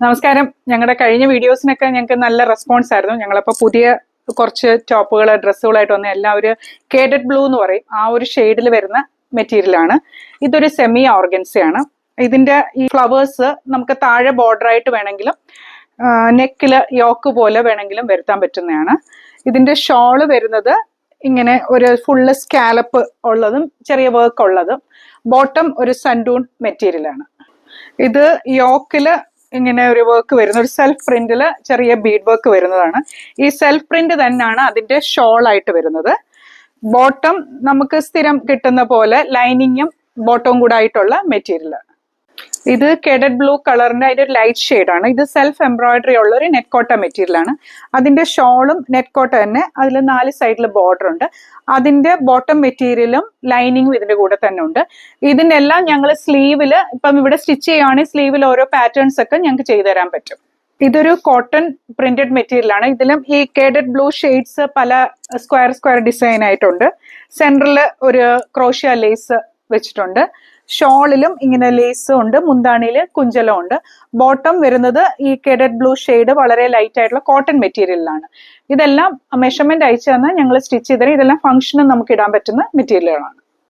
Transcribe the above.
നമസ്കാരം. ഞങ്ങളുടെ കഴിഞ്ഞ വീഡിയോസിനൊക്കെ ഞങ്ങൾക്ക് നല്ല റെസ്പോൺസ് ആയിരുന്നു. ഞങ്ങളപ്പോൾ പുതിയ കുറച്ച് ടോപ്പുകൾ ഡ്രസ്സുകളായിട്ട് വന്ന എല്ലാവരും കേഡഡ് ബ്ലൂ എന്ന് പറയും, ആ ഒരു ഷെയ്ഡിൽ വരുന്ന മെറ്റീരിയലാണ്. ഇതൊരു സെമി ഓർഗൻസയാണ്. ഇതിന്റെ ഈ ഫ്ലവേഴ്സ് നമുക്ക് താഴെ ബോർഡർ ആയിട്ട് വേണമെങ്കിലും നെക്കില് യോക്ക് പോലെ വേണമെങ്കിലും വരുത്താൻ പറ്റുന്നതാണ്. ഇതിന്റെ ഷോള് വരുന്നത് ഇങ്ങനെ ഒരു ഫുള്ള് സ്കാലപ്പ് ഉള്ളതും ചെറിയ വർക്ക് ഉള്ളതും, ബോട്ടം ഒരു സൻഡൂൺ മെറ്റീരിയലാണ്. ഇത് യോക്കില് ഇങ്ങനെ ഒരു വർക്ക് വരുന്ന ഒരു സെൽഫ് പ്രിന്റില് ചെറിയ ബീഡ് വർക്ക് വരുന്നതാണ്. ഈ സെൽഫ് പ്രിന്റ് തന്നെയാണ് അതിന്റെ ഷോൾ ആയിട്ട് വരുന്നത്. ബോട്ടം നമുക്ക് സ്ഥിരം കിട്ടുന്ന പോലെ ലൈനിങ്ങും ബോട്ടവും കൂടെ ആയിട്ടുള്ള മെറ്റീരിയൽ. ഇത് കേഡഡ് ബ്ലൂ കളറിന്റെ അതിന്റെ ഒരു ലൈറ്റ് ഷെയ്ഡാണ്. ഇത് സെൽഫ് എംബ്രോയിഡറി ഉള്ള ഒരു നെറ്റ് കോട്ട മെറ്റീരിയൽ ആണ്. അതിന്റെ ഷോളും നെറ്റ് കോട്ട തന്നെ, അതിൽ 4 സൈഡിൽ ബോർഡർ ഉണ്ട്. അതിന്റെ ബോട്ടം മെറ്റീരിയലും ലൈനിങ്ങും ഇതിന്റെ കൂടെ തന്നെ ഉണ്ട്. ഇതിനെല്ലാം ഞങ്ങൾ സ്ലീവില് ഇപ്പം ഇവിടെ സ്റ്റിച്ച് ചെയ്യുകയാണെങ്കിൽ സ്ലീവിൽ ഓരോ പാറ്റേൺസ് ഒക്കെ ഞങ്ങൾക്ക് ചെയ്തു തരാൻ പറ്റും. ഇതൊരു കോട്ടൺ പ്രിന്റഡ് മെറ്റീരിയൽ ആണ്. ഇതിലും ഈ കേഡഡ് ബ്ലൂ ഷെയ്ഡ്സ് പല സ്ക്വയർ ഡിസൈൻ ആയിട്ടുണ്ട്. സെൻട്രൽ ഒരു ക്രോഷ്യ ലേസ് വെച്ചിട്ടുണ്ട്. ഷോളിലും ഇങ്ങനെ ലേസും ഉണ്ട്, മുന്താണിയില് കുഞ്ചലും ഉണ്ട്. ബോട്ടം വരുന്നത് ഈ കേഡഡ് ബ്ലൂ ഷെയ്ഡ് വളരെ ലൈറ്റ് ആയിട്ടുള്ള കോട്ടൺ മെറ്റീരിയലിലാണ്. ഇതെല്ലാം മെഷർമെന്റ് അയച്ചു തന്നാൽ ഞങ്ങൾ സ്റ്റിച്ച് ചെയ്തത്. ഇതെല്ലാം ഫംഗ്ഷനും നമുക്ക് ഇടാൻ പറ്റുന്ന മെറ്റീരിയലുകളാണ്.